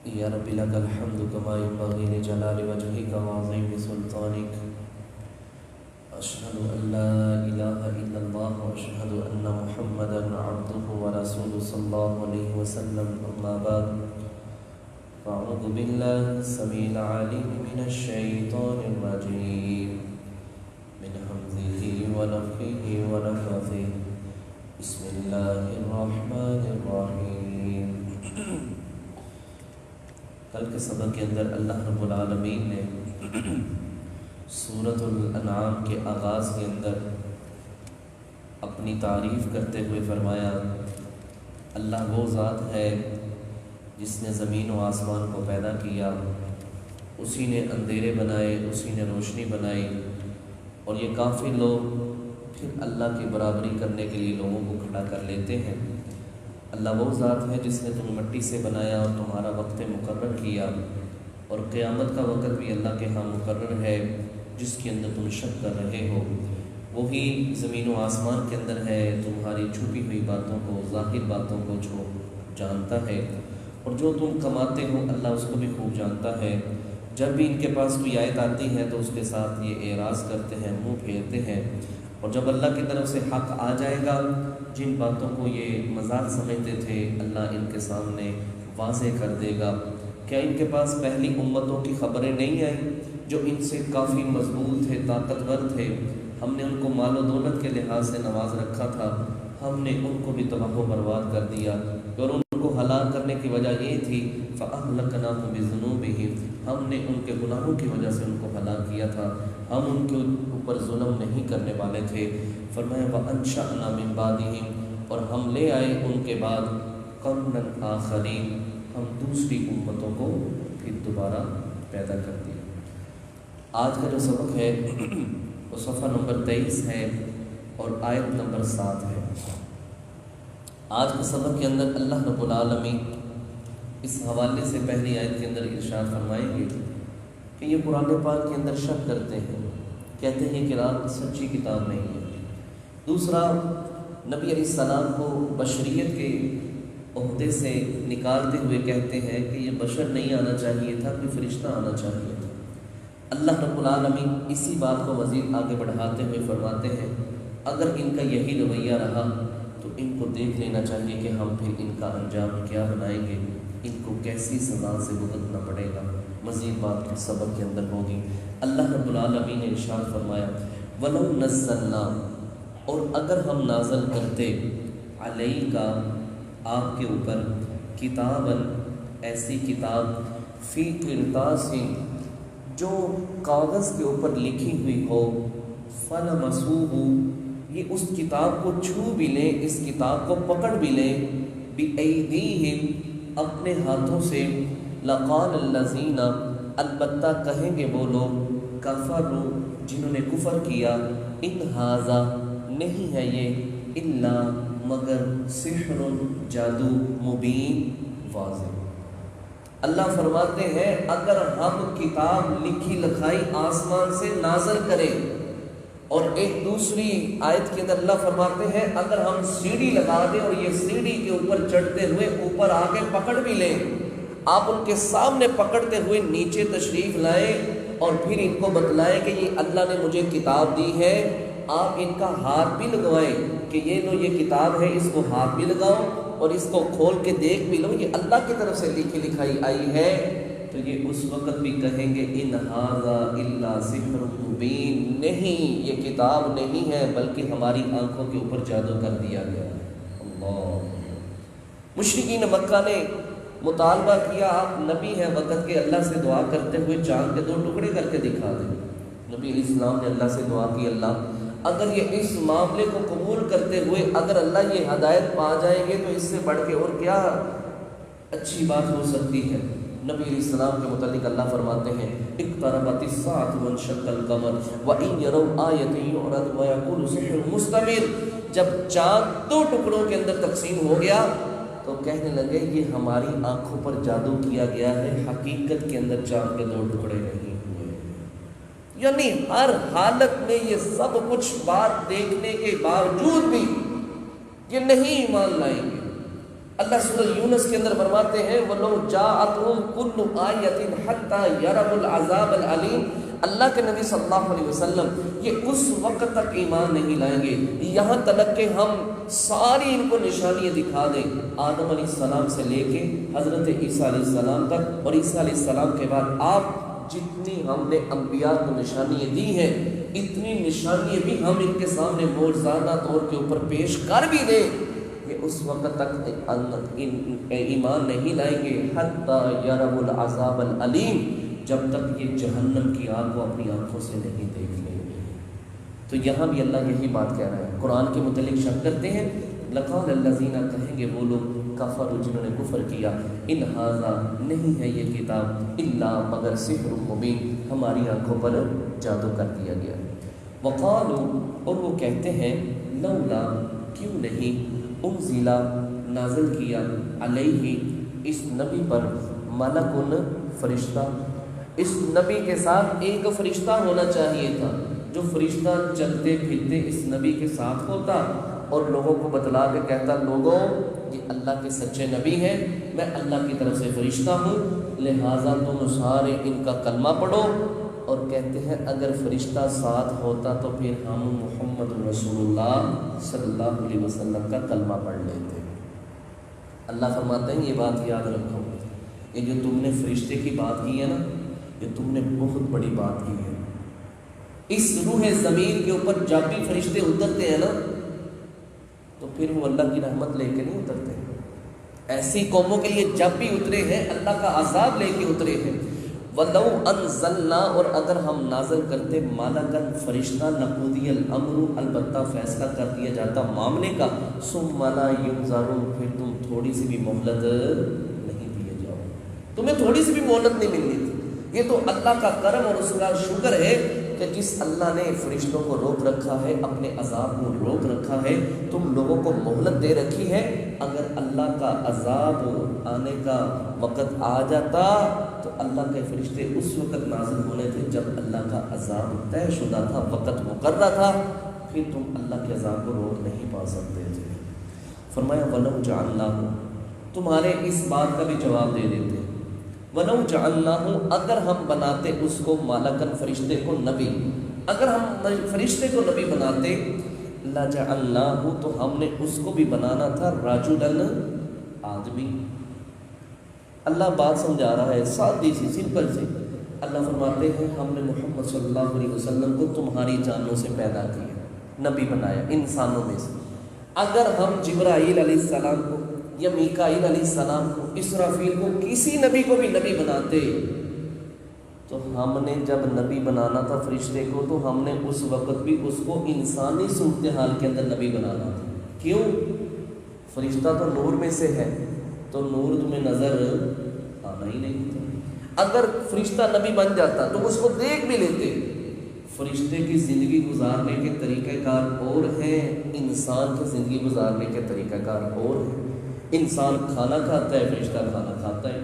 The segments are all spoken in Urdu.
یا رب لک الحمد کما ینبغی لجلال وجهک وعظیم سلطانک اشہد ان لا الہ الا اللہ واشہد ان محمدا عبدہ ورسولہ صلی اللہ علیہ وسلم اما بعد فاعوذ باللہ السمیع العلیم من الشیطان الرجیم من حمزہ ونفخہ ونفثہ بسم اللہ الرحمن الرحیم۔ کل کے سبق کے اندر اللہ رب العالمین نے سورۃ الانعام کے آغاز کے اندر اپنی تعریف کرتے ہوئے فرمایا اللہ وہ ذات ہے جس نے زمین و آسمان کو پیدا کیا، اسی نے اندھیرے بنائے، اسی نے روشنی بنائی، اور یہ کافر لوگ پھر اللہ کی برابری کرنے کے لیے لوگوں کو کھڑا کر لیتے ہیں۔ اللہ وہ ذات ہے جس نے تمہیں مٹی سے بنایا اور تمہارا وقت مقرر کیا، اور قیامت کا وقت بھی اللہ کے ہاں مقرر ہے جس کے اندر تم شک کر رہے ہو۔ وہی زمین و آسمان کے اندر ہے، تمہاری چھپی ہوئی باتوں کو، ظاہر باتوں کو جو جانتا ہے، اور جو تم کماتے ہو اللہ اس کو بھی خوب جانتا ہے۔ جب بھی ان کے پاس کوئی آیت آتی ہے تو اس کے ساتھ یہ اعراض کرتے ہیں، منہ پھیرتے ہیں، اور جب اللہ کی طرف سے حق آ جائے گا، جن باتوں کو یہ مذاق سمجھتے تھے اللہ ان کے سامنے واضح کر دے گا۔ کیا ان کے پاس پہلی امتوں کی خبریں نہیں آئیں جو ان سے کافی مضبوط تھے، طاقتور تھے؟ ہم نے ان کو مال و دولت کے لحاظ سے نواز رکھا تھا، ہم نے ان کو بھی تباہ و برباد کر دیا، اور ان کو ہلاک کرنے کی وجہ یہ تھی فَأَهْلَكْنَاهُمْ بِذُنُوبِهِمْ، ہم نے ان کے گناہوں کی وجہ سے ان کو ہلاک کیا تھا، ہم ان کے اوپر ظلم نہیں کرنے والے تھے۔ فرمایا وَأَنشَأْنَا مِن بَعْدِهِمْ، اور ہم لے آئے ان کے بعد قَرْنًا آخَرِينَ، ہم دوسری امتوں کو پھر دوبارہ پیدا کر دیا۔ آج کا جو سبق ہے وہ صفحہ نمبر 23 ہے اور آیت نمبر 7 ہے۔ آج کے سبق کے اندر اللہ رب العالمین اس حوالے سے پہلی آیت کے اندر ارشاد فرمائیں گے کہ یہ قرآن پاک کے اندر شک کرتے ہیں، کہتے ہیں کہ قرآن سچی کتاب نہیں ہے۔ دوسرا، نبی علیہ السلام کو بشریت کے عہدے سے نکالتے ہوئے کہتے ہیں کہ یہ بشر نہیں آنا چاہیے تھا، کوئی فرشتہ آنا چاہیے تھا۔ اللہ رب العالمین اسی بات کو مزید آگے بڑھاتے ہوئے فرماتے ہیں اگر ان کا یہی رویہ رہا تو ان کو دیکھ لینا چاہیے کہ ہم پھر ان کا انجام کیا بنائیں گے، ان کو کیسی سزا سے بھگتنا پڑے گا۔ مزید بات سبق کے اندر ہوگی۔ اللہ رب العالمین نے ارشاد فرمایا وَلَوْ نَزَّلْنَا، اور اگر ہم نازل کرتے علیک، آپ کے اوپر، کتاباً، ایسی کتاب، فی قرطاس، جو کاغذ کے اوپر لکھی ہوئی ہو، فَلَمَسُوهُ، یہ اس کتاب کو چھو بھی لیں، اس کتاب کو پکڑ بھی لیں، بِأَيْدِيهِمْ، اپنے ہاتھوں سے، لَقَالَ الَّذِينَ، البتہ کہیں گے وہ لوگ، کفروا، جنہوں نے کفر کیا، ان ھذا، نہیں ہے یہ، الا، مگر، سحر، جادو، مبین، واضح۔ اللہ فرماتے ہیں اگر ہم کتاب لکھی لکھائی آسمان سے نازل کریں، اور ایک دوسری آیت کے اندر اللہ فرماتے ہیں اگر ہم سیڑھی لگا دیں اور یہ سیڑھی کے اوپر چڑھتے ہوئے اوپر آگے پکڑ بھی لیں، آپ ان کے سامنے پکڑتے ہوئے نیچے تشریف لائیں اور پھر ان کو بتلائیں کہ یہ اللہ نے مجھے کتاب دی ہے، آپ ان کا ہاتھ بھی لگوائیں کہ یہ لو یہ کتاب ہے، اس کو ہاتھ بھی لگاؤ اور اس کو کھول کے دیکھ بھی لو یہ اللہ کی طرف سے لکھی لکھائی آئی ہے، تو یہ اس وقت بھی کہیں گے ان ھذا الا سحر مبین، نہیں یہ کتاب نہیں ہے بلکہ ہماری آنکھوں کے اوپر جادو کر دیا گیا ہے۔ اللہ، مشرکین مکہ نے مطالبہ کیا آپ نبی ہیں وقت کے، اللہ سے دعا کرتے ہوئے چاند کے 2 ٹکڑے کر کے دکھا دیں۔ نبی علیہ السلام نے اللہ سے دعا کی اللہ اگر یہ اس معاملے کو قبول کرتے ہوئے اگر اللہ یہ ہدایت پا جائیں گے تو اس سے بڑھ کے اور کیا اچھی بات ہو سکتی ہے۔ نبی علیہ السلام کے متعلق اللہ فرماتے ہیں اقتربت الساعة وانشق القمر وإن يروا آية يعرض ويقول سحر مستمر، جب چاند 2 ٹکڑوں کے اندر تقسیم ہو گیا تو کہنے لگے یہ ہماری آنکھوں پر جادو کیا گیا ہے، حقیقت کے اندر چاند کے 2 ٹکڑے نہیں ہوئے۔ یعنی ہر حالت میں یہ سب کچھ بات دیکھنے کے باوجود بھی یہ نہیں ایمان لائیں گے۔ اللہ سورہ یونس کے اندر فرماتے ہیں وَلَوْ جَاءَتْهُمْ كُلُّ آیَةٍ حَتَّى يَرَوُا الْعَذَابَ الْعَلِيمَ۔ اللہ کے نبی صلی اللہ علیہ وسلم یہ اس وقت تک ایمان نہیں لائیں گے یہاں تک کہ ہم ساری ان کو نشانیاں دکھا دیں، آدم علیہ السلام سے لے کے حضرت عیسیٰ علیہ السلام تک، اور عیسیٰ علیہ السلام کے بعد آپ جتنی ہم نے انبیاء کو نشانیاں دی ہیں اتنی نشانیاں بھی ہم ان کے سامنے معجزانہ طور کے اوپر پیش کر بھی دیں، یہ اس وقت تک ایمان نہیں لائیں گے حتی یروا العذاب العلیم، جب تک یہ جہنم کی آگ کو اپنی آنکھوں سے نہیں دیکھ لیں گے۔ تو یہاں بھی اللہ یہی بات کہہ رہا ہے، قرآن کے متعلق شک کرتے ہیں، لقال الذین، کہیں گے وہ لوگ، کفروا جنہوں نے کفر کیا، ان ھذا، نہیں ہے یہ کتاب، الا مگر سحر مبین، ہماری آنکھوں پر جادو کر دیا گیا۔ وقالوا، اور وہ کہتے ہیں، لولا، کیوں نہیں، انزل، نازل کیا، علیہ، اس نبی پر، ملک، فرشتہ، اس نبی کے ساتھ ایک فرشتہ ہونا چاہیے تھا، جو فرشتہ چلتے پھرتے اس نبی کے ساتھ ہوتا اور لوگوں کو بتلا کے کہتا، لوگوں یہ اللہ کے سچے نبی ہیں، میں اللہ کی طرف سے فرشتہ ہوں، لہٰذا تم سارے ان کا کلمہ پڑھو، اور کہتے ہیں اگر فرشتہ ساتھ ہوتا تو پھر ہم محمد رسول اللہ صلی اللہ علیہ وسلم کا کلمہ پڑھ لیتے۔ اللہ فرماتے ہیں یہ بات یاد رکھو، یہ جو تم نے فرشتے کی بات کی ہے نا، یہ تم نے بہت بڑی بات کی ہے۔ اس روح زمین کے اوپر جب بھی فرشتے اترتے ہیں نا تو پھر وہ اللہ کی رحمت لے کے نہیں اترتے، ایسی قوموں کے لیے جب بھی اترے ہیں اللہ کا عذاب لے کے اترے ہیں۔ وَلَوْ أَنزَلْنَا، اور اگر ہم نازل کرتے، مَلَكًا، فرشتہ، لَقُضِيَ الْأَمْرُ، البتہ فیصلہ کر دیا جاتا معاملے کا، ثُمَّ لَا يُنظَرُونَ، پھر تم تھوڑی سی بھی مہلت نہیں دیے جاؤ، تمہیں تھوڑی سی بھی مہلت نہیں ملنی تھی۔ یہ تو اللہ کا کرم اور اس کا شکر ہے کہ جس اللہ نے فرشتوں کو روک رکھا ہے، اپنے عذاب کو روک رکھا ہے، تم لوگوں کو مہلت دے رکھی ہے۔ اگر اللہ کا عذاب آنے کا وقت آ جاتا تو اللہ کے فرشتے اس وقت نازل ہونے تھے جب اللہ کا عذاب طے شدہ تھا، وقت مقررہ تھا، پھر تم اللہ کے عذاب کو روک نہیں پا سکتے تھے۔ فرمایا وَلَوْ جَعَلْنَاهُ، تمہارے اس بات کا بھی جواب دے دیتے، وَلَوْ جَعَلْنَاهُ، اگر ہم بناتے اس کو، مالکن، فرشتے کو، نبی، اگر ہم فرشتے کو نبی بناتے، لَجَعَلْنَاهُ، تو ہم نے اس کو بھی بنانا تھا، رَجُلًا، آدمی۔ اللہ بات سمجھا رہا ہے، سادی سی، سمپل سی۔ اللہ فرماتے ہیں ہم نے محمد صلی اللہ علیہ وسلم کو تمہاری جانوں سے پیدا کیا، نبی بنایا انسانوں میں سے۔ اگر ہم جبرائیل علیہ السلام کو یا میکائیل علیہ السلام کو، اسرافیل کو، کسی نبی کو بھی نبی بناتے، تو ہم نے جب نبی بنانا تھا فرشتے کو تو ہم نے اس وقت بھی اس کو انسانی صورتحال کے اندر نبی بنانا تھا۔ کیوں؟ فرشتہ تو نور میں سے ہے، تو نور تمہیں نظر آنا ہی نہیں تھا۔ اگر فرشتہ نبی بن جاتا تو اس کو دیکھ بھی لیتے۔ فرشتے کی زندگی گزارنے کے طریقہ کار اور ہیں، انسان کی زندگی گزارنے کے طریقہ کار اور ہیں۔ انسان کھانا کھاتا ہے، فرشتہ کھانا کھاتا ہے،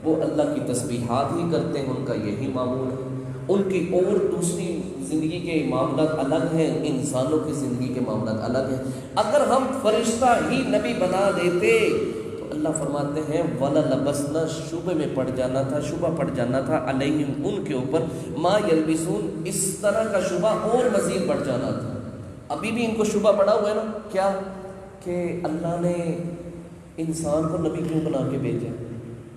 وہ اللہ کی تسبیحات ہی کرتے ہیں، ان کا یہی معمول ہے، ان کی اور دوسری زندگی کے معاملات الگ ہیں، انسانوں کی زندگی کے معاملات الگ ہیں۔ اگر ہم فرشتہ ہی نبی بنا دیتے تو اللہ فرماتے ہیں وَلَلَبَسْنَا، شبہ میں پڑ جانا تھا، شبہ پڑ جانا تھا، علیہم، ان کے اوپر، ما یلبسون، اس طرح کا شبہ اور مزید بڑھ جانا تھا۔ ابھی بھی ان کو شبہ پڑا ہوا ہے نا، کیا کہ اللہ نے انسان کو نبی کیوں بنا کے بھیجا؟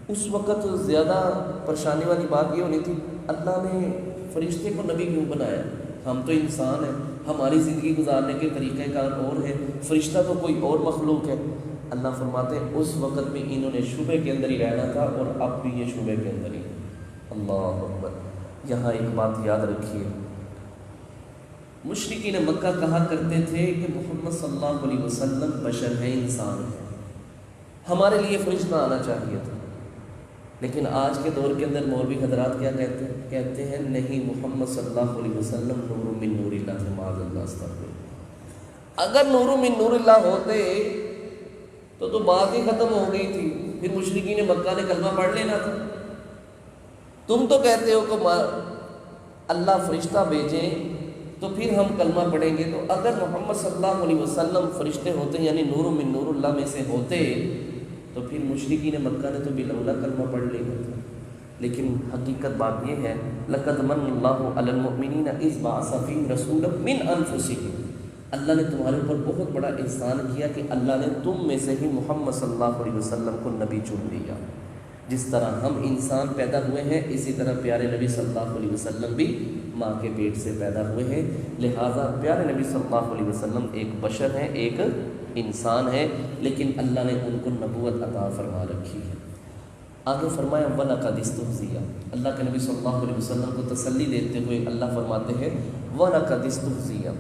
اس وقت زیادہ پریشانی والی بات یہ ہونی تھی، اللہ نے فرشتے کو نبی کیوں بنایا؟ ہم تو انسان ہیں، ہماری زندگی گزارنے کے طریقہ کار اور ہے، فرشتہ تو کوئی اور مخلوق ہے۔ اللہ فرماتے ہیں اس وقت بھی انہوں نے شبے کے اندر ہی رہنا تھا اور اب بھی یہ شبے کے اندر ہی۔ اللہ اکبر۔ یہاں ایک بات یاد رکھیے، مشرکین مکہ کہا کرتے تھے کہ محمد صلی اللہ علیہ وسلم بشر ہے، انسان ہے، ہمارے لیے فرشتہ آنا چاہیے تھا۔ لیکن آج کے دور کے اندر مولوی حضرات کیا کہتے ہیں نہیں، محمد صلی اللہ علیہ وسلم نور من نور اللہ سے، معاذ اللہ، استغفر۔ اگر نور من نور اللہ ہوتے تو بات ہی ختم ہو گئی تھی، پھر مشرکین مکہ نے کلمہ پڑھ لینا تھا۔ تم تو کہتے ہو کہ اللہ فرشتہ بھیجیں تو پھر ہم کلمہ پڑھیں گے، تو اگر محمد صلی اللہ علیہ وسلم فرشتے ہوتے یعنی نور من نور اللہ میں سے ہوتے تو پھر مشرکین مکہ نے تو باللہ کلمہ پڑھ لیا تھا، لیکن حقیقت بات یہ ہے لَقَدْ مَنَّ اللَّهُ عَلَى الْمُؤْمِنِينَ إِذْ بَعَثَ فِيهِمْ رَسُولًا مِنْ أَنفُسِهِمْ۔ اللہ نے تمہارے اوپر بہت بڑا احسان کیا کہ اللہ نے تم میں سے ہی محمد صلی اللہ علیہ وسلم کو نبی چن لیا۔ جس طرح ہم انسان پیدا ہوئے ہیں اسی طرح پیارے نبی صلی اللہ علیہ وسلم بھی ماں کے پیٹ سے پیدا ہوئے ہیں، لہٰذا پیارے نبی صلی اللہ علیہ وسلم ایک بشر ہیں، ایک انسان ہے، لیکن اللہ نے ان کو نبوت عطا فرما رکھی ہے۔ آگے فرمایا وَلَقَدِ اسْتُهْزِئَ، اللہ کے نبی صلی اللہ علیہ وسلم کو تسلی دیتے ہوئے اللہ فرماتے ہیں وَلَقَدِ اسْتُهْزِئَ،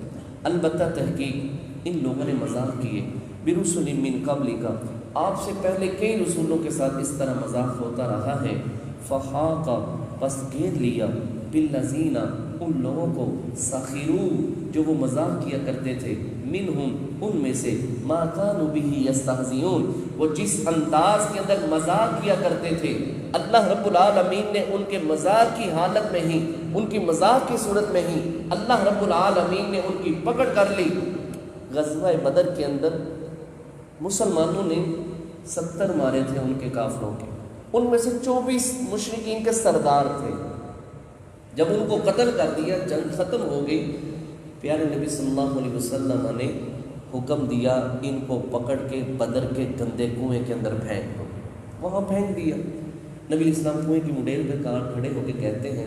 البتہ تحقیق ان لوگوں نے مذاق کیے بِرُسُلٍ مِّن قَبْلِكَ، آپ سے پہلے کئی رسولوں کے ساتھ اس طرح مذاق ہوتا رہا ہے، فَحَاقَ، پس گھیر لیا، بِالَّذِينَ، ان لوگوں کو، سَخِرُوا، جو وہ مذاق کیا کرتے تھے، منہم، ان میں سے، ما کانوا بہ یستہزئون، وہ جس انداز کے اندر مذاق کیا کرتے تھے، اللہ رب العالمین نے ان کے مذاق کی حالت میں ہی، ان کی مذاق کی صورت میں ہی اللہ رب العالمین نے ان کی پکڑ کر لی۔ غزوہ بدر کے اندر مسلمانوں نے 70 مارے تھے ان کے کافروں کے، ان میں سے 24 مشرکین کے سردار تھے۔ جب ان کو قتل کر دیا، جنگ ختم ہو گئی، پیارے نبی صلی اللہ علیہ وسلم نے حکم دیا ان کو پکڑ کے بدر کے گندے کنویں کے اندر پھینک دو، وہاں پھینک دیا۔ نبی اسلام کنویں کی مڈیل پہ کھڑے ہو کے کہتے ہیں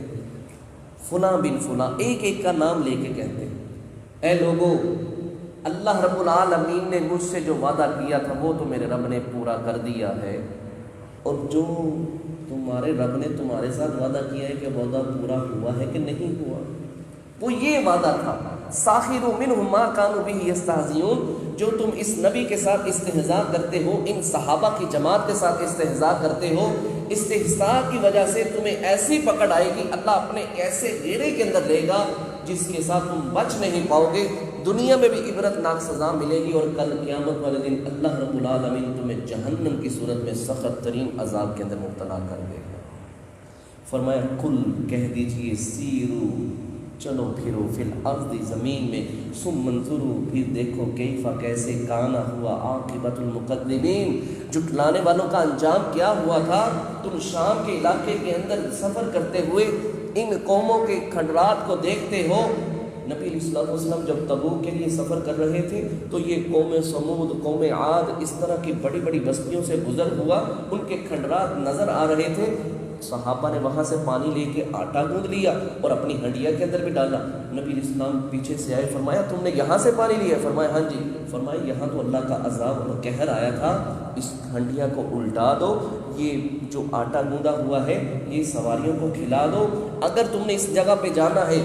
فلاں بن فلاں، ایک ایک کا نام لے کے کہتے ہیں اے لوگو، اللہ رب العالمین نے مجھ سے جو وعدہ کیا تھا وہ تو میرے رب نے پورا کر دیا ہے، اور جو تمہارے رب نے تمہارے ساتھ وعدہ کیا ہے کہ وعدہ پورا ہوا ہے کہ نہیں ہوا، وہ یہ وعدہ تھا ساخروا منہم ما کانوا بہ یستہزئون، جو تم اس نبی کے ساتھ استہزاء کرتے ہو، ان صحابہ کی جماعت کے ساتھ استہزاء کرتے ہو، استہزاء کی وجہ سے تمہیں ایسی پکڑ آئے گی، اللہ اپنے ایسے گھیرے کے اندر لے گا جس کے ساتھ تم بچ نہیں پاؤ گے، دنیا میں بھی عبرت ناک سزا ملے گی، اور کل قیامت والے دن اللہ رب العالمین تمہیں جہنم کی صورت میں سخت ترین عذاب کے اندر مبتلا کر دے گا۔ فرمایا قل، کہہ دیجئے، سیرو، چلو پھرو، فی الارض، زمین میں، ثم انظروا، پھر دیکھو، کیفا، کیسے، کانا، ہوا، عاقبۃ المقدمین، جھٹلانے والوں کا انجام کیا ہوا تھا۔ تم شام کے علاقے کے اندر سفر کرتے ہوئے ان قوموں کے کھنڈرات کو دیکھتے ہو۔ نبی علیہ السلام جب تبوک کے لیے سفر کر رہے تھے تو یہ قوم سمود، قوم عاد، اس طرح کی بڑی بڑی بستیوں سے گزر ہوا، ان کے کھنڈرات نظر آ رہے تھے۔ صحابہ نے وہاں سے پانی لے کے آٹا گوندھ لیا اور اپنی ہنڈیا کے اندر بھی ڈالا۔ نبی علیہ السلام پیچھے سے آئے، فرمایا تم نے یہاں سے پانی لیا؟ فرمایا ہاں جی۔ فرمایا یہاں تو اللہ کا عذاب اور قہر آیا تھا، اس ہنڈیا کو الٹا دو، یہ جو آٹا گوندا ہوا ہے یہ سواریوں کو کھلا دو، اگر تم نے اس جگہ پہ جانا ہے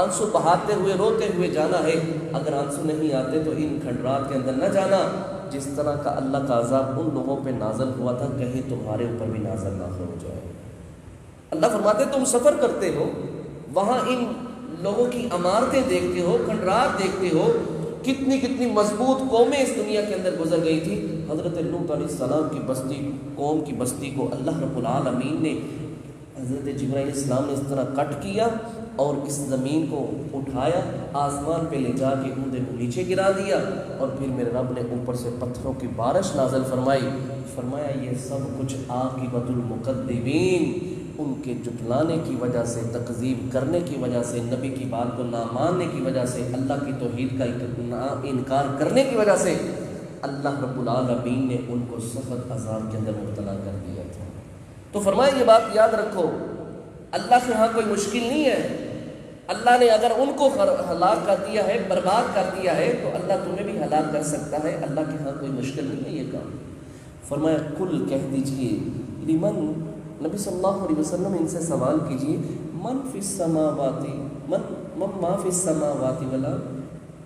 آنسو بہاتے ہوئے روتے ہوئے جانا ہے، اگر آنسو نہیں آتے تو ان کھنڈرات کے اندر نہ جانا۔ جس طرح کا اللہ کا عذاب ان لوگوں پہ نازل ہوا تھا کہیں تمہارے اوپر بھی نازل نہ ہو جائے۔ اللہ فرماتے تم سفر کرتے ہو، وہاں ان لوگوں کی عمارتیں دیکھتے ہو، کھنڈرات دیکھتے ہو، کتنی کتنی مضبوط قومیں اس دنیا کے اندر گزر گئی تھی۔ حضرت لوط علیہ السلام کی بستی، قوم کی بستی کو اللہ رب العالمین نے، حضرت جبرائیل علیہ السلام نے اس طرح کٹ کیا اور اس زمین کو اٹھایا، آسمان پہ لے جا کے اونده کو نیچے گرا دیا، اور پھر میرے رب نے اوپر سے پتھروں کی بارش نازل فرمائی۔ فرمایا یہ سب کچھ عاقبۃ المقدمین، ان کے جھٹلانے کی وجہ سے، تکذیب کرنے کی وجہ سے، نبی کی بات کو نہ ماننے کی وجہ سے، اللہ کی توحید کا انکار کرنے کی وجہ سے اللہ رب العالمین نے ان کو سخت عذاب کے اندر مبتلا کر دیا تھا۔ تو فرمایا یہ بات یاد رکھو، اللہ کے ہاں کوئی مشکل نہیں ہے۔ اللہ نے اگر ان کو ہلاک کر دیا ہے، برباد کر دیا ہے، تو اللہ تمہیں بھی ہلاک کر سکتا ہے، اللہ کے ہاں کوئی مشکل نہیں ہے یہ کام۔ فرمایا کل، کہہ دیجئے، لمن، نبی صلی اللہ علیہ وسلم ان سے سوال کیجئے، من فی السماوات، من ما فی السماوات والارض،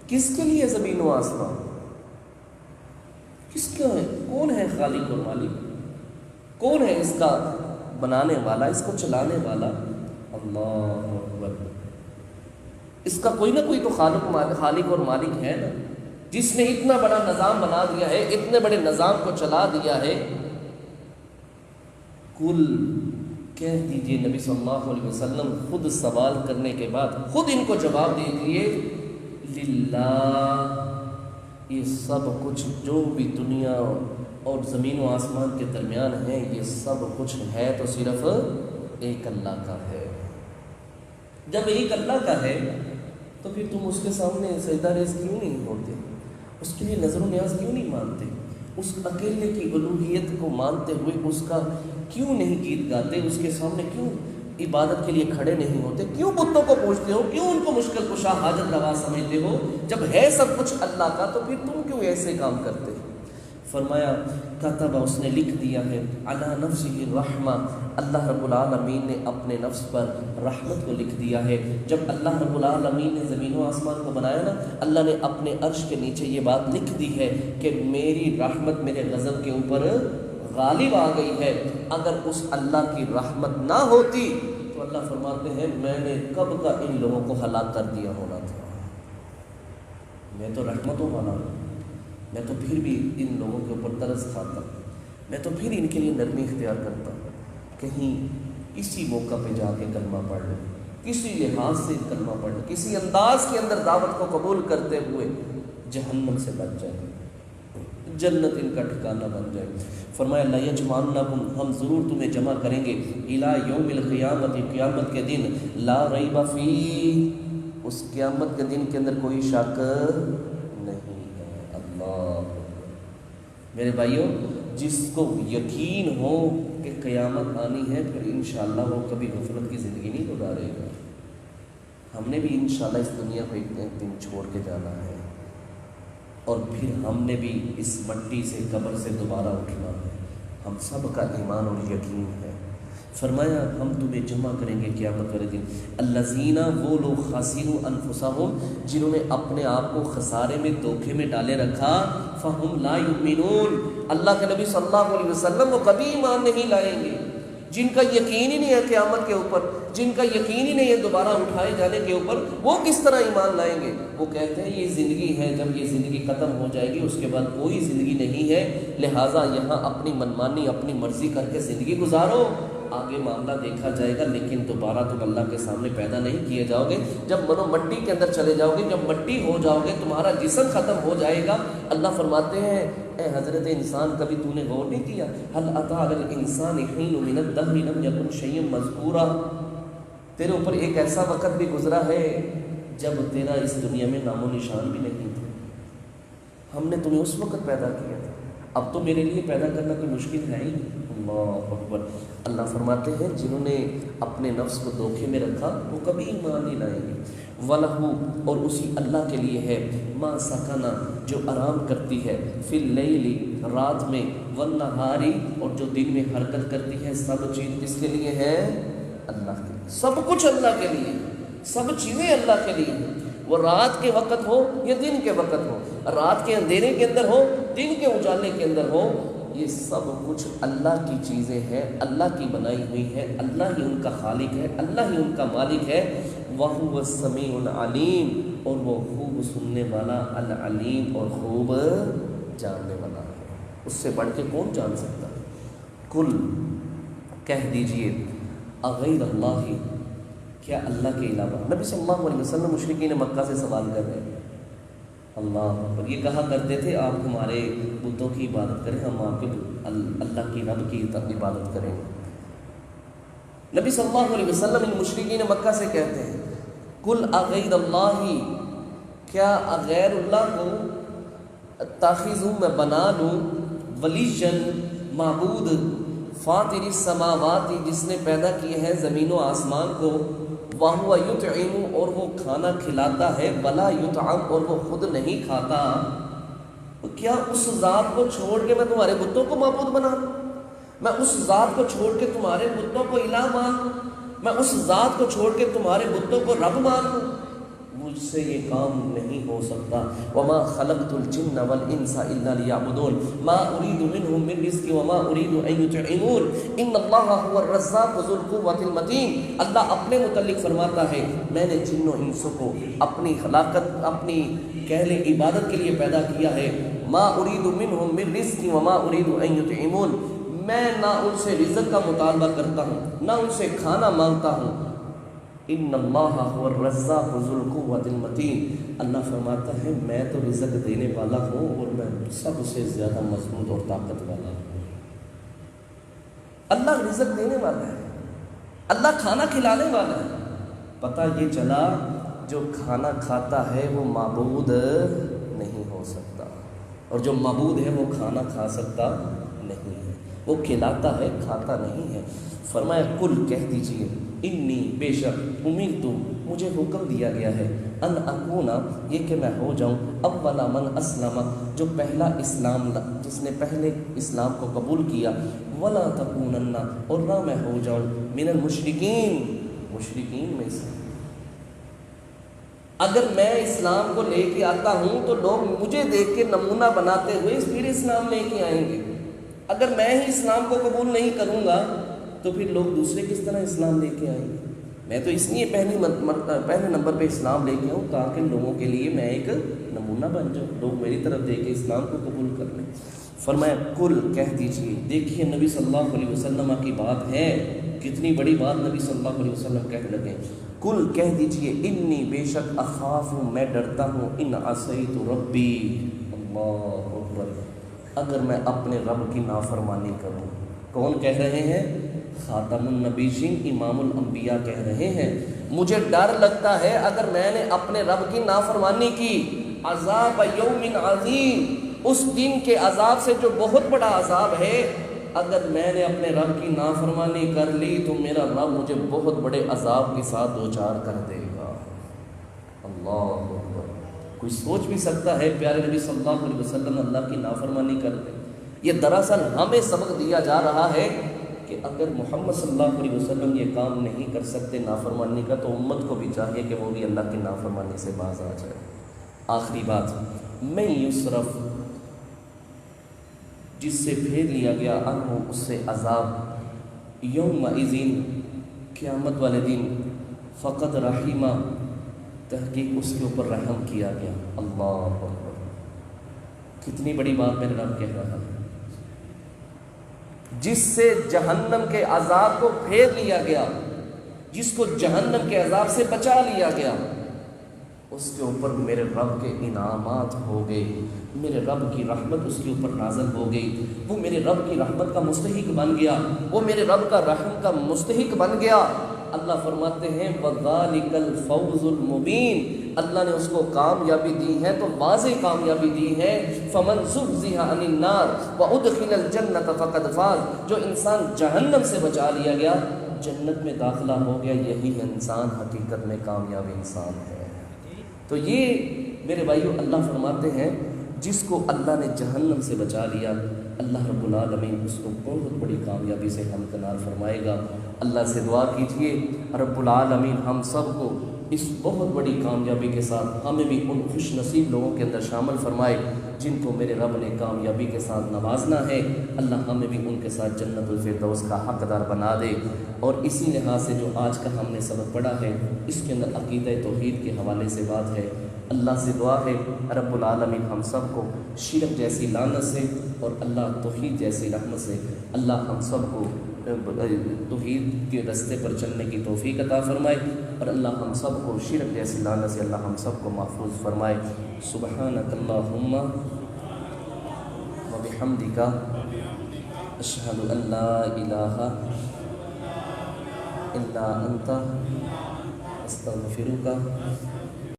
کس کے لیے زمین و آسمان، کس کا ہے، کون ہے خالق اور مالک، کون ہے اس کا بنانے والا، اس کو چلانے والا؟ اللہ اکبر، اس کا کوئی نہ کوئی تو خالق اور مالک ہے نا، جس نے اتنا بڑا نظام بنا دیا ہے، اتنے بڑے نظام کو چلا دیا ہے۔ کل، کہہ دیجئے نبی صلی اللہ علیہ وسلم خود سوال کرنے کے بعد خود ان کو جواب دے دیے، للہ، یہ سب کچھ جو بھی دنیا اور زمین و آسمان کے درمیان ہے، یہ سب کچھ ہے تو صرف ایک اللہ کا ہے۔ جب ایک اللہ کا ہے تو پھر تم اس کے سامنے سجدہ ریز کیوں نہیں ہوتے؟ اس کے لیے نظر و نیاز کیوں نہیں مانتے؟ اس اکیلے کی الوہیت کو مانتے ہوئے اس کا کیوں نہیں گیت گاتے؟ اس کے سامنے کیوں عبادت کے لیے کھڑے نہیں ہوتے؟ کیوں بتوں کو پوچھتے ہو؟ کیوں ان کو مشکل کشا حاجت روا سمجھتے ہو؟ جب ہے سب کچھ اللہ کا تو پھر تم کیوں ایسے کام کرتے؟ فرمایا کتب، اس نے لکھ دیا ہے، علی نفسہ الرحمہ، اللہ رب العالمین نے اپنے نفس پر رحمت کو لکھ دیا ہے۔ جب اللہ رب العالمین نے زمین و آسمان کو بنایا نا، اللہ نے اپنے عرش کے نیچے یہ بات لکھ دی ہے کہ میری رحمت میرے غضب کے اوپر غالب آ گئی ہے۔ اگر اس اللہ کی رحمت نہ ہوتی تو اللہ فرماتے ہیں میں نے کب کا ان لوگوں کو ہلاک کر دیا ہونا تھا۔ میں تو رحمتوں والا ہوں، میں تو پھر بھی ان لوگوں کے اوپر ترس کھاتا ہوں، میں تو پھر ان کے لیے نرمی اختیار کرتا ہوں، کہیں کسی موقع پہ جا کے کلمہ پڑھ لیں، کسی لحاظ سے کلمہ پڑھ لیں، کسی انداز کے اندر دعوت کو قبول کرتے ہوئے جہنم سے بچ جائیں، جنت ان کا ٹھکانہ بن جائے۔ فرمایا لَيَجْمَعَنَّكُمْ، ہم ضرور تمہیں جمع کریں گے، إِلَىٰ يَوْمِ الْقِيَامَةِ، قیامت کے دن، لا ریب فیہ، اس قیامت کے دن کے اندر کوئی شک نہیں ہے۔ اللہ میرے بھائیوں، جس کو یقین ہو کہ قیامت آنی ہے پھر انشاءاللہ وہ کبھی غفلت کی زندگی نہیں گزارے گا۔ ہم نے بھی انشاءاللہ اس دنیا کو ایک دن چھوڑ کے جانا ہے، اور پھر ہم نے بھی اس مٹی سے قبر سے دوبارہ اٹھنا ہے، ہم سب کا ایمان اور یقین ہے۔ فرمایا ہم تمہیں جمع کریں گے قیامت والے دن، الذین، وہ لوگ، خاسروا انفسہم، جنہوں نے اپنے آپ کو خسارے میں، دھوکے میں ڈالے رکھا، فہم لا یؤمنون، اللہ کے نبی صلی اللہ علیہ وسلم وہ کبھی ایمان نہیں لائیں گے۔ جن کا یقین ہی نہیں ہے قیامت کے اوپر، جن کا یقین ہی نہیں ہے دوبارہ اٹھائے جانے کے اوپر، وہ کس طرح ایمان لائیں گے؟ وہ کہتے ہیں یہ زندگی ہے، جب یہ زندگی ختم ہو جائے گی اس کے بعد کوئی زندگی نہیں ہے، لہٰذا یہاں اپنی منمانی، اپنی مرضی کر کے زندگی گزارو، آگے معاملہ دیکھا جائے گا، لیکن دوبارہ تم اللہ کے سامنے پیدا نہیں کیے جاؤ گے۔ جب منو مٹی کے اندر چلے جاؤ گے، جب مٹی ہو جاؤ گے، تمہارا جسم ختم ہو جائے گا۔ اللہ فرماتے ہیں اے حضرت انسان، کبھی تو نے غور نہیں کیا، هل اتى على الانسان حين من الدهر لم يكن شيئا مذكورا، تیرے اوپر ایک ایسا وقت بھی گزرا ہے جب تیرا اس دنیا میں نام و نشان بھی نہیں تھا، ہم نے تمہیں اس وقت پیدا کیا تھا، اب تو میرے لیے پیدا کرنا کوئی مشکل ہے ہی نہیں۔ اللہ اکبر۔ اللہ فرماتے ہیں جنہوں نے اپنے نفس کو دھوکے میں رکھا وہ کبھی ایمان نہیں لائیں گے۔ وَلَهُ، اور اسی اللہ کے لیے ہے، مَا سَكَنَ، جو آرام کرتی ہے، فِي اللَّيْلِ، رات میں، وَالنَّهَارِ، اور جو دن میں حرکت کرتی ہے، سب چیز کس کے لیے ہے؟ اللہ کے لیے، سب کچھ اللہ کے لیے، سب چیزیں اللہ کے لیے ہیں۔ وہ رات کے وقت ہو یا دن کے وقت ہو، رات کے اندھیرے کے اندر ہو، دن کے اجالے کے اندر ہو، یہ سب کچھ اللہ کی چیزیں ہیں، اللہ کی بنائی ہوئی ہے، اللہ ہی ان کا خالق ہے، اللہ ہی ان کا مالک ہے۔ وَهُوَ السَّمِيعُ الْعَلِيمُ، اور وہ خوب سننے والا، العلیم، اور خوب جاننے والا ہے، اس سے بڑھ کے کون جان سکتا ہے؟ کل، کہہ دیجئے، اغیر اللہ، کیا اللہ کے علاوہ، نبی صلی اللہ علیہ وسلم مشرکین مکہ سے سوال کر رہے ہیں، اللہ پر یہ کہا کرتے تھے آپ ہمارے بتوں کی عبادت کریں، ہم آپ کے اللہ کی رب کی عبادت کریں گے۔ نبی صلی اللہ علیہ وسلم ان مشرکین مکہ سے کہتے ہیں کل اغیر اللہ، کیا غیر اللہ کو تاخذوں میں بنا لوں، ولیجن، معبود، فاطر السماوات، جس نے پیدا کیے ہیں زمین و آسمان کو، وَهُوَ يُطْعِمُ، اور وہ کھانا کھلاتا ہے، وَلَا يُطْعَمُ، اور وہ خود نہیں کھاتا، کیا اس ذات کو چھوڑ کے میں تمہارے بتوں کو معبود بنا لوں؟ میں اس ذات کو چھوڑ کے تمہارے بتوں کو الہ مان لوں؟ میں اس ذات کو چھوڑ کے تمہارے بتوں کو رب مان لوں؟ مجھ سے یہ کام نہیں ہو سکتا۔ وَمَا خَلَقْتُ الْجِنَّ وَالْإِنسَ إِلَّا لِيَعْبُدُونَ مَا أُرِيدُ مِنْهُمْ مِنْ رِزْقٍ وَمَا أُرِيدُ أَنْ يُطْعِمُونِ إِنَّ اللَّهَ هُوَ الرَّزَّاقُ ذُو الْقُوَّةِ الْمَتِينُ۔ اللہ اپنے متعلق فرماتا ہے میں نے جن و انسوں کو اپنی خلاقت، اپنی کہہ لیں عبادت کے لیے پیدا کیا ہے، مَا أُرِيدُ مِنْهُمْ مِنْ رِزْقٍ وَمَا أُرِيدُ أَنْ يُطْعِمُونَ، میں نہ ان سے رزق کا مطالبہ کرتا ہوں، نہ ان سے کھانا مانگتا ہوں، ان اللہ هو الرزاق ذو القوۃ المتین، اللہ فرماتا ہے میں تو رزق دینے والا ہوں اور میں سب سے زیادہ مضبوط اور طاقت والا ہوں۔ اللہ رزق دینے والا ہے، اللہ کھانا کھلانے والا ہے۔ پتہ یہ چلا جو کھانا کھاتا ہے وہ معبود نہیں ہو سکتا، اور جو معبود ہے وہ کھانا کھا سکتا نہیں ہے، وہ کھلاتا ہے کھاتا نہیں ہے۔ فرمایا کل کہہ دیجئے انی بے شک امیرتو مجھے حکم دیا گیا ہے ان اکونا یہ کہ میں ہو جاؤں اول من اسلم جو پہلا اسلام جس نے پہلے اسلام کو قبول کیا، ولا تکونن اور نہ میں ہو جاؤں من المشرکین مشرکین میں سے۔ اگر میں اسلام کو لے کے آتا ہوں تو لوگ مجھے دیکھ کے نمونہ بناتے ہوئے پھر اسلام لے کے آئیں گے، اگر میں ہی اسلام کو قبول نہیں کروں گا تو پھر لوگ دوسرے کس طرح اسلام لے کے آئیں گے؟ میں تو اس لیے پہلے نمبر پہ اسلام لے کے آؤں تاکہ لوگوں کے لیے میں ایک نمونہ بن جاؤں، لوگ میری طرف دیکھ کے اسلام کو قبول کر لیں۔ فرمایا کل کہہ دیجئے، دیکھیے نبی صلی اللہ علیہ وسلم کی بات ہے، کتنی بڑی بات نبی صلی اللہ علیہ وسلم کہہ لگے۔ کل کہہ دیجئے انی بے شک اخاف میں ڈرتا ہوں ان عصیت ربی، اللہ اکبر، اگر میں اپنے رب کی نافرمانی کروں۔ کون کہہ رہے ہیں؟ خاتم النبیین امام الانبیاء کہہ رہے ہیں مجھے ڈر لگتا ہے اگر میں نے اپنے رب کی نافرمانی کی، عذاب یوم عظیم، اس دن کے عذاب سے جو بہت بڑا عذاب ہے، اگر میں نے اپنے رب کی نافرمانی کر لی تو میرا رب مجھے بہت بڑے عذاب کے ساتھ دوچار کر دے گا۔ اللہ اکبر، کوئی سوچ بھی سکتا ہے پیارے نبی صلی اللہ علیہ وسلم اللہ کی نافرمانی کر دیں؟ یہ دراصل ہمیں سبق دیا جا رہا ہے کہ اگر محمد صلی اللہ علیہ وسلم یہ کام نہیں کر سکتے نافرمانی کا، تو امت کو بھی چاہیے کہ وہ بھی اللہ کی نافرمانی سے باز آ جائے۔ آخری بات، میں یصرف جس سے پھیر لیا گیا عنہ اس سے عذاب، یومئذ قیامت والے دن، فقد رحیمہ تحقیق اس کے اوپر رحم کیا گیا۔ اللہ اکبر، کتنی بڑی بات میرے رب کہہ رہا ہے، جس سے جہنم کے عذاب کو پھیر لیا گیا، جس کو جہنم کے عذاب سے بچا لیا گیا، اس کے اوپر میرے رب کے انعامات ہو گئے، میرے رب کی رحمت اس کے اوپر نازل ہو گئی، وہ میرے رب کی رحمت کا مستحق بن گیا، وہ میرے رب کا رحم کا مستحق بن گیا۔ اللہ فرماتے ہیں وَذَلِكَ الْفَوْزُ الْمُبِينُ، اللہ نے اس کو کامیابی دی ہے تو واضح کامیابی دی ہے۔ فَمَنْ زُحْزِحَ عَنِ النَّارِ وَأُدْخِلَ الْجَنَّةَ فَقَدْ فَازَ، جو انسان جہنم سے بچا لیا گیا، جنت میں داخلہ ہو گیا، یہی انسان حقیقت میں کامیاب انسان ہے۔ تو یہ میرے بھائیو اللہ فرماتے ہیں جس کو اللہ نے جہنم سے بچا لیا، اللہ رب العالمین اس کو بہت بڑی کامیابی سے ہمکنار فرمائے گا۔ اللہ سے دعا کیجئے رب العالمین ہم سب کو اس بہت بڑی کامیابی کے ساتھ ہمیں بھی ان خوش نصیب لوگوں کے اندر شامل فرمائے جن کو میرے رب نے کامیابی کے ساتھ نوازنا ہے۔ اللہ ہمیں بھی ان کے ساتھ جنت الفردوس کا حقدار بنا دے۔ اور اسی لحاظ سے جو آج کا ہم نے سبق پڑھا ہے، اس کے اندر عقیدہ توحید کے حوالے سے بات ہے۔ اللہ سے دعا ہے رب العالمین ہم سب کو شرک جیسی لعنت سے اور اللہ توحید جیسی رحمت سے اللہ ہم سب کو توحید کے راستے پر چلنے کی توفیق عطا فرمائے، اور اللہ ہم سب کو شرک جیسی لعنت سے اللہ ہم سب کو محفوظ فرمائے۔ سبحانک اللہم و بحمدک اشہد ان لا الہ الا انت استغفرک